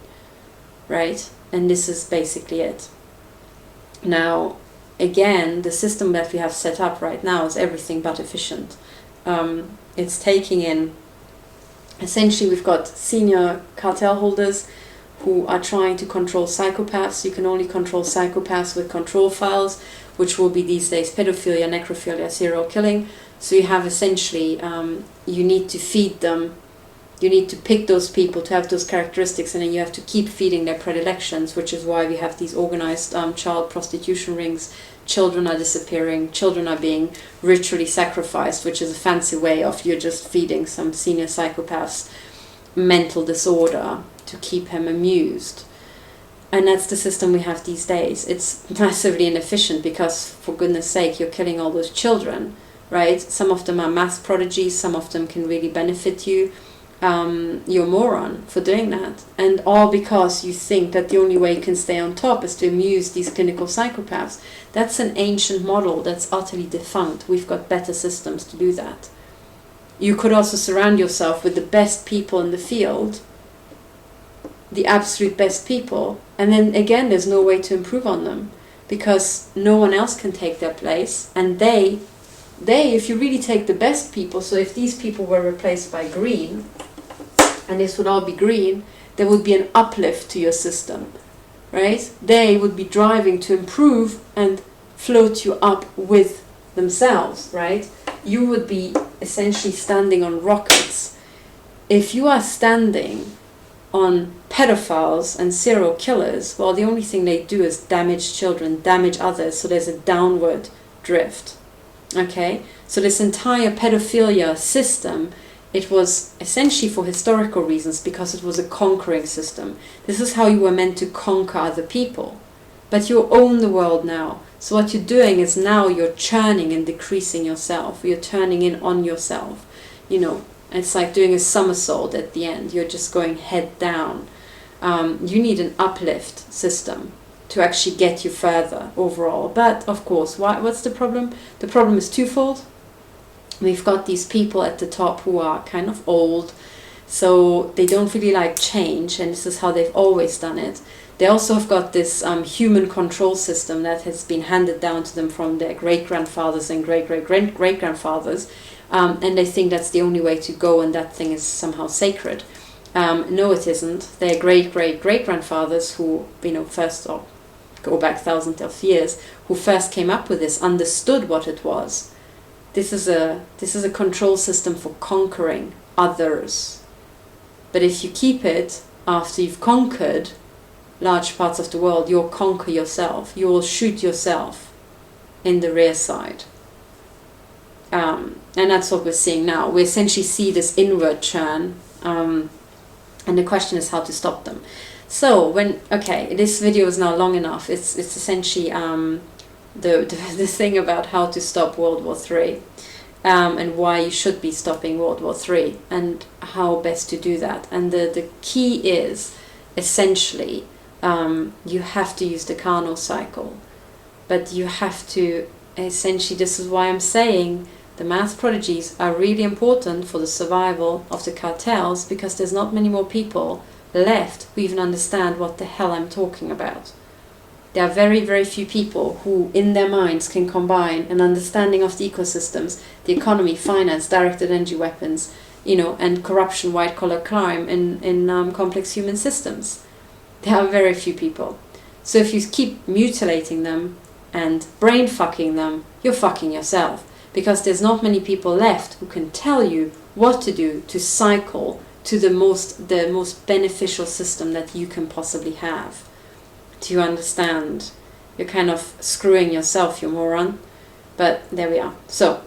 right? And this is basically it. Now, again, the system that we have set up right now is everything but efficient. It's taking in, essentially we've got senior cartel holders who are trying to control psychopaths. You can only control psychopaths with control files, which will be these days pedophilia, necrophilia, serial killing. So you have essentially, you need to feed them. You need to pick those people to have those characteristics, and then you have to keep feeding their predilections, which is why we have these organized child prostitution rings. Children are disappearing, children are being ritually sacrificed, which is a fancy way of you're just feeding some senior psychopath's mental disorder to keep him amused. And that's the system we have these days. It's massively inefficient because, for goodness sake, you're killing all those children, right? Some of them are math prodigies, some of them can really benefit you. You're a moron for doing that. And all because you think that the only way you can stay on top is to amuse these clinical psychopaths. That's an ancient model that's utterly defunct. We've got better systems to do that. You could also surround yourself with the best people in the field, the absolute best people, and then again there's no way to improve on them because no one else can take their place. And they, if you really take the best people, so if these people were replaced by green, and this would all be green, there would be an uplift to your system, right? They would be driving to improve and float you up with themselves, right? You would be essentially standing on rockets. If you are standing on pedophiles and serial killers, well, the only thing they do is damage children, damage others, so there's a downward drift, okay? So this entire pedophilia system, it was essentially for historical reasons because it was a conquering system. This is how you were meant to conquer other people. But you own the world now. So what you're doing is now you're churning and decreasing yourself. You're turning in on yourself. It's like doing a somersault at the end. You're just going head down. You need an uplift system to actually get you further overall. But of course, what's the problem? The problem is twofold. We've got these people at the top who are kind of old, so they don't really like change, and this is how they've always done it. They also have got this human control system that has been handed down to them from their great-grandfathers and great-great-great-grandfathers, and they think that's the only way to go, and that thing is somehow sacred. No, it isn't. Their great-great-great-grandfathers who, first, or go back thousands of years, who first came up with this, understood what it was. This is a control system for conquering others. But if you keep it after you've conquered, large parts of the world, you'll conquer yourself. You will shoot yourself in the rear side. And that's what we're seeing now. We essentially see this inward churn, and the question is how to stop them. So this video is now long enough. It's essentially the thing about how to stop World War III, and why you should be stopping World War III, and how best to do that. And the key is essentially you have to use the Carnot cycle, but you have to essentially, this is why I'm saying the mass prodigies are really important for the survival of the cartels, because there's not many more people left who even understand what the hell I'm talking about. There are very, very few people who in their minds can combine an understanding of the ecosystems, the economy, finance, directed energy weapons, and corruption, white collar crime in complex human systems. There are very few people. So if you keep mutilating them and brain fucking them, you're fucking yourself, because there's not many people left who can tell you what to do to cycle to the most beneficial system that you can possibly have. Do you understand? You're kind of screwing yourself, you moron. But there we are. So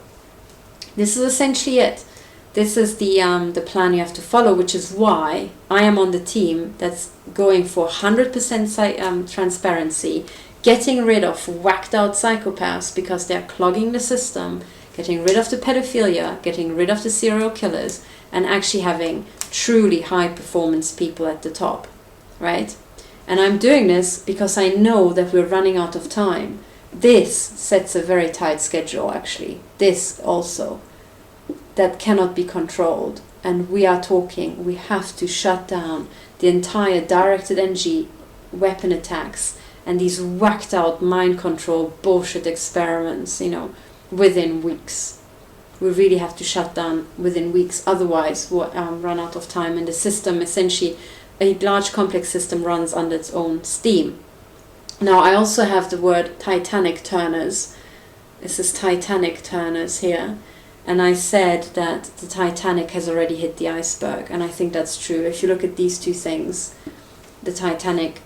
this is essentially it. This is the plan you have to follow, which is why I am on the team that's going for 100% transparency, getting rid of whacked out psychopaths because they're clogging the system, getting rid of the pedophilia, getting rid of the serial killers, and actually having truly high performance people at the top, right? And I'm doing this because I know that we're running out of time. This sets a very tight schedule, actually. This also, that cannot be controlled. And we have to shut down the entire directed energy weapon attacks and these whacked out mind control bullshit experiments, within weeks. We really have to shut down within weeks, otherwise we'll run out of time. And the system, essentially, a large complex system, runs under its own steam. Now I also have the word Titanic turners. This is Titanic turners here. And I said that the Titanic has already hit the iceberg, and I think that's true. If you look at these two things, the Titanic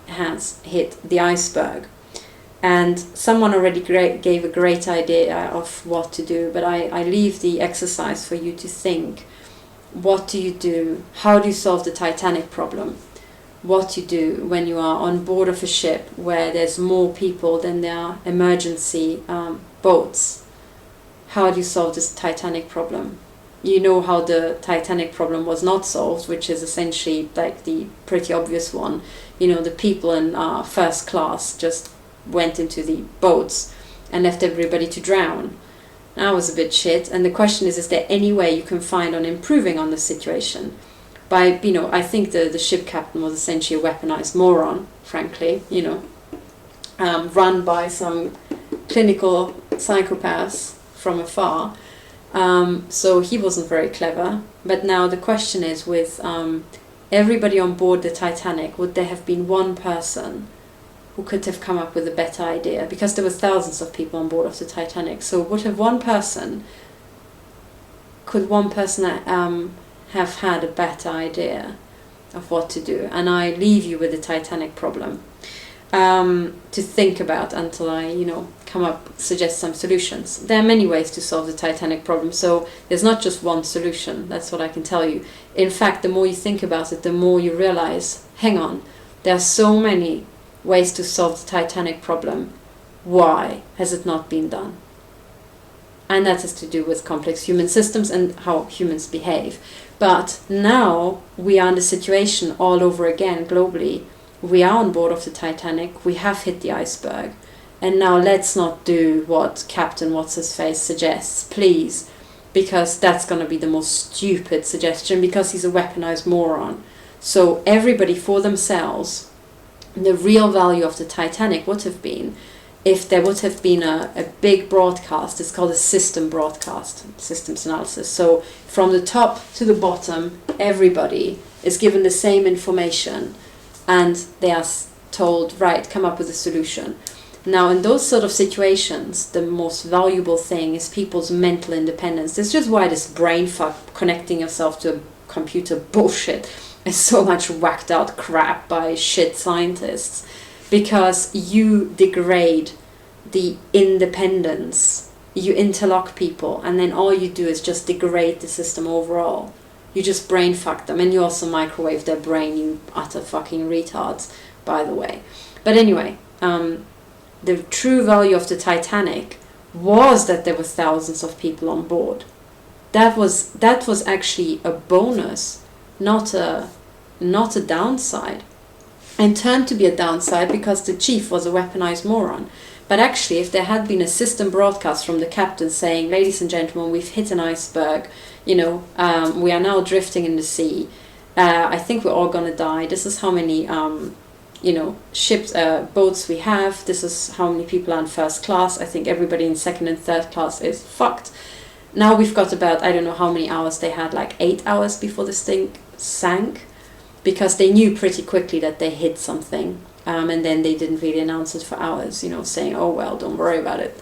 has hit the iceberg. And someone already gave a great idea of what to do, but I leave the exercise for you to think. What do you do? How do you solve the Titanic problem? What you do when you are on board of a ship where there's more people than there are emergency boats? How do you solve this Titanic problem? You know how the Titanic problem was not solved, which is essentially like the pretty obvious one. The people in first class just went into the boats and left everybody to drown. That was a bit shit. And the question is there any way you can find on improving on the situation? I think the ship captain was essentially a weaponized moron, frankly, run by some clinical psychopaths from afar. So he wasn't very clever. But now the question is, with everybody on board the Titanic, would there have been one person who could have come up with a better idea? Because there were thousands of people on board of the Titanic. So could one person have had a better idea of what to do? And I leave you with the Titanic problem to think about until I, suggest some solutions. There are many ways to solve the Titanic problem, so there's not just one solution. That's what I can tell you. In fact, the more you think about it, the more you realize, hang on, there are so many ways to solve the Titanic problem. Why has it not been done? And that has to do with complex human systems and how humans behave. But now we are in the situation all over again globally. We are on board of the Titanic. We have hit the iceberg. And now let's not do what Captain What's-His-Face suggests, please. Because that's going to be the most stupid suggestion, because he's a weaponized moron. So everybody for themselves, the real value of the Titanic would have been if there would have been a big broadcast. It's called a system broadcast, systems analysis. So from the top to the bottom, everybody is given the same information and they are told, right, come up with a solution. Now, in those sort of situations, the most valuable thing is people's mental independence. This is just why this brain fuck, connecting yourself to a computer bullshit, is so much whacked out crap by shit scientists, because you degrade the independence, you interlock people, and then all you do is just degrade the system overall. You just brain fuck them, and you also microwave their brain, you utter fucking retards, by the way. But anyway, the true value of the Titanic was that there were thousands of people on board. That was actually a bonus, not a downside, and turned to be a downside because the chief was a weaponized moron. But actually, if there had been a system broadcast from the captain saying, ladies and gentlemen, we've hit an iceberg, we are now drifting in the sea, I think we're all going to die, this is how many ships, boats we have, this is how many people are in first class, I think everybody in second and third class is fucked. Now we've got about, I don't know how many hours they had, like 8 hours before this thing sank, because they knew pretty quickly that they hit something. And then they didn't really announce it for hours, saying, oh, well, don't worry about it.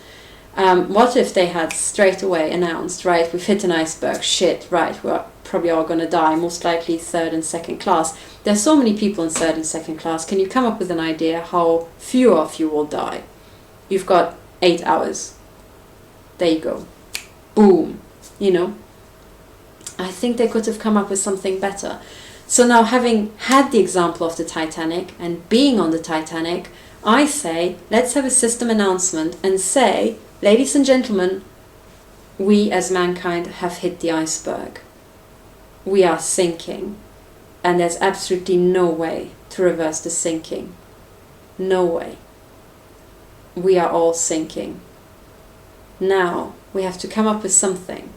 What if they had straight away announced, right, we've hit an iceberg, shit, right, we're probably all going to die, most likely third and second class. There's so many people in third and second class. Can you come up with an idea how few of you will die? You've got 8 hours. There you go. Boom. I think they could have come up with something better. So now, having had the example of the Titanic and being on the Titanic, I say, let's have a system announcement and say, ladies and gentlemen, we as mankind have hit the iceberg. We are sinking. And there's absolutely no way to reverse the sinking. No way. We are all sinking. Now, we have to come up with something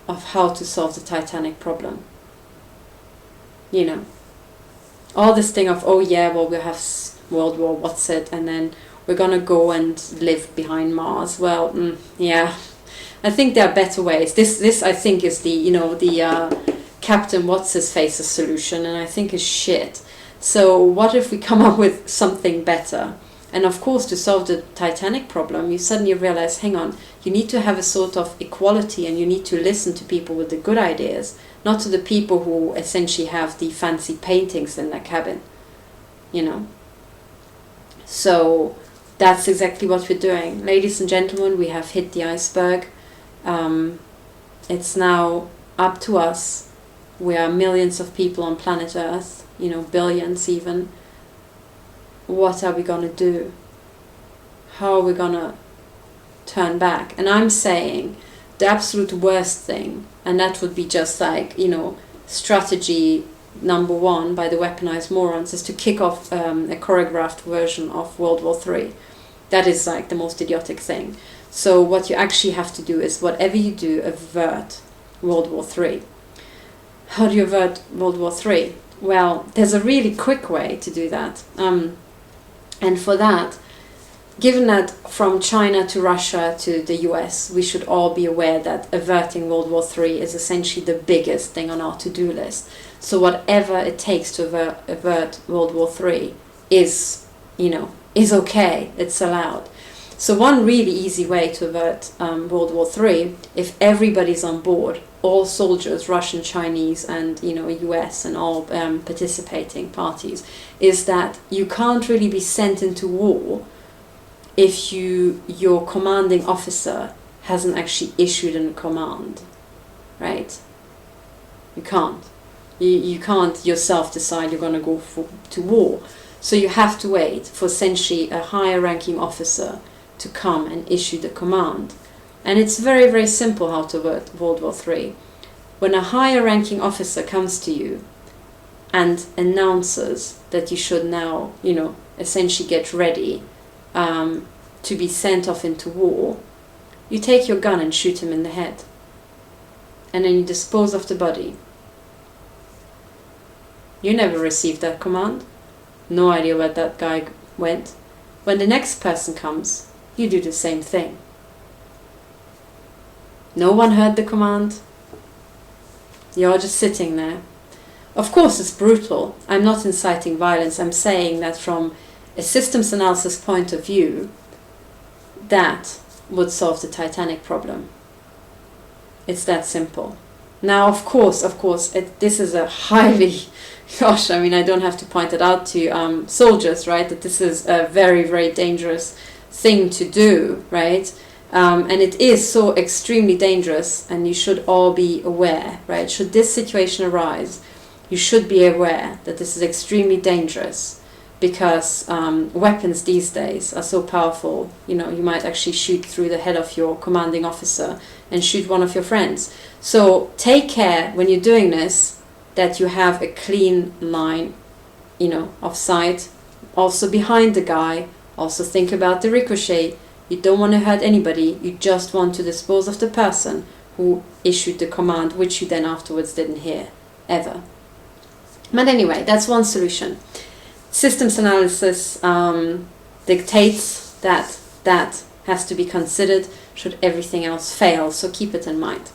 of how to solve the Titanic problem. All this thing of, oh yeah, well, we'll have World War, what's it, and then we're gonna go and live behind Mars. Well, yeah, I think there are better ways. This I think is the Captain What's-His-Face's solution, and I think is shit. So what if we come up with something better? And of course, to solve the Titanic problem, you suddenly realize, hang on, you need to have a sort of equality, and you need to listen to people with the good ideas, not to the people who essentially have the fancy paintings in their cabin, So that's exactly what we're doing. Ladies and gentlemen, we have hit the iceberg. It's now up to us. We are millions of people on planet Earth, billions even. What are we going to do? How are we going to turn back? And I'm saying the absolute worst thing, and that would be just like, strategy number one by the weaponized morons, is to kick off a choreographed version of World War III. That is like the most idiotic thing. So what you actually have to do is, whatever you do, avert World War III. How do you avert World War III? Well, there's a really quick way to do that. And for that, given that from China to Russia to the US, we should all be aware that averting World War III is essentially the biggest thing on our to-do list. So whatever it takes to avert World War III is okay, it's allowed. So one really easy way to avert World War III, if everybody's on board, all soldiers, Russian, Chinese, and US, and all participating parties, is that you can't really be sent into war if your commanding officer hasn't actually issued a command, right? You can't. You can't yourself decide you're going to go to war. So you have to wait for essentially a higher ranking officer to come and issue the command. And it's very, very simple how to avert World War III. When a higher ranking officer comes to you and announces that you should now, essentially get ready to be sent off into war, you take your gun and shoot him in the head. And then you dispose of the body. You never received that command. No idea where that guy went. When the next person comes, you do the same thing. No one heard the command. You're just sitting there. Of course, it's brutal. I'm not inciting violence. I'm saying that from a systems analysis point of view, that would solve the Titanic problem. It's that simple. Now, of course, this is a highly gosh, I mean, I don't have to point it out to soldiers, right, that this is a very, very dangerous thing to do, right? And it is so extremely dangerous, and you should all be aware, right? Should this situation arise, you should be aware that this is extremely dangerous, because weapons these days are so powerful. You know, you might actually shoot through the head of your commanding officer and shoot one of your friends. So take care when you're doing this that you have a clean line, you know, of sight. Also behind the guy. Also think about the ricochet. You don't want to hurt anybody. You just want to dispose of the person who issued the command, which you then afterwards didn't hear, ever. But anyway, that's one solution. Systems analysis dictates that that has to be considered should everything else fail, so keep it in mind.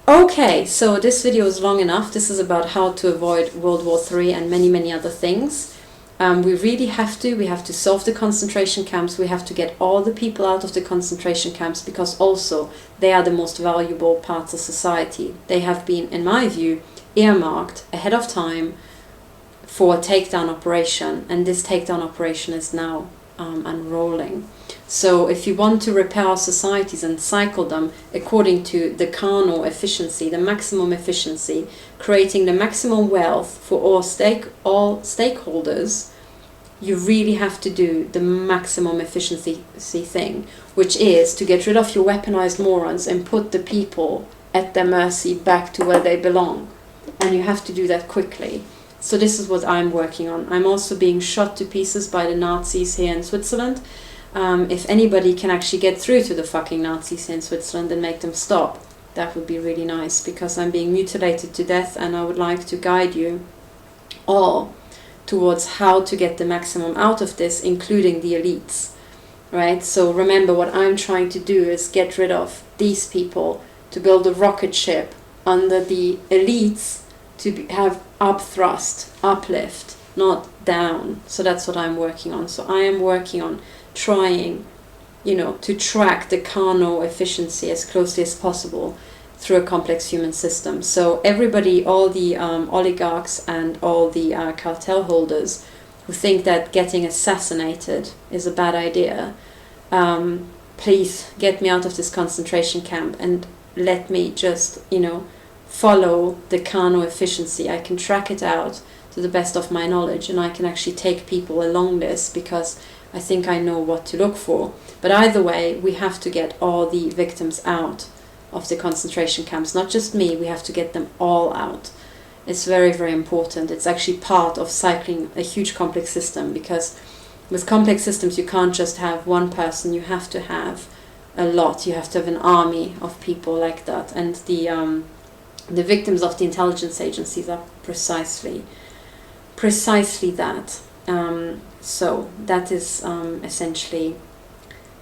Okay, so this video is long enough. This is about how to avoid World War III and many, many other things. We really have to solve the concentration camps. We have to get all the people out of the concentration camps, because also they are the most valuable parts of society. They have been, in my view, earmarked ahead of time for a takedown operation, and this takedown operation is now unrolling. So if you want to repair our societies and cycle them according to the carnal efficiency, the maximum efficiency, creating the maximum wealth for all stakeholders, you really have to do the maximum efficiency thing, which is to get rid of your weaponized morons and put the people at their mercy back to where they belong. And you have to do that quickly. So this is what I'm working on. I'm also being shot to pieces by the Nazis here in Switzerland. If anybody can actually get through to the fucking Nazis here in Switzerland and make them stop, that would be really nice, because I'm being mutilated to death, and I would like to guide you all towards how to get the maximum out of this, including the elites, right? So remember, what I'm trying to do is get rid of these people, to build a rocket ship under the elites, to have upthrust, uplift, not down. So that's what I'm working on. So I am working on trying, you know, to track the carnal efficiency as closely as possible through a complex human system. So everybody, all the oligarchs and all the cartel holders who think that getting assassinated is a bad idea, please get me out of this concentration camp and let me just, you know, follow the carnal efficiency. I can track it out to the best of my knowledge, and I can actually take people along this, because I think I know what to look for. But either way, we have to get all the victims out of the concentration camps. Not just me, we have to get them all out. It's very, very important. It's actually part of cycling a huge complex system, because with complex systems you can't just have one person, you have to have a lot. You have to have an army of people like that. And the victims of the intelligence agencies are precisely that. So that is essentially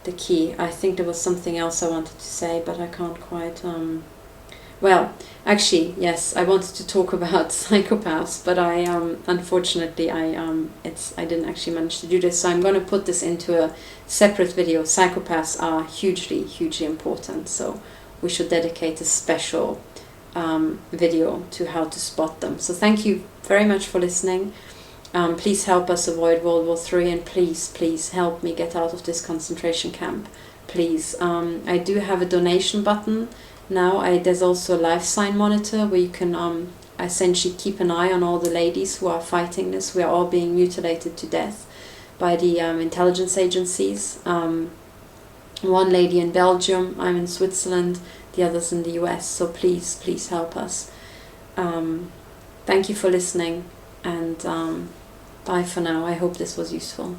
the key. I think there was something else I wanted to say, but I can't quite. Well, actually, yes, I wanted to talk about psychopaths, but I unfortunately I didn't actually manage to do this. So I'm going to put this into a separate video. Psychopaths are hugely, hugely important. So we should dedicate a special video to how to spot them. So thank you very much for listening. Please help us avoid World War III, and please help me get out of this concentration camp. Please. I do have a donation button now. There's also a life sign monitor where you can essentially keep an eye on all the ladies who are fighting this. We are all being mutilated to death by the intelligence agencies. One lady in Belgium, I'm in Switzerland, the others in the US. So please help us. Thank you for listening, and bye for now. I hope this was useful.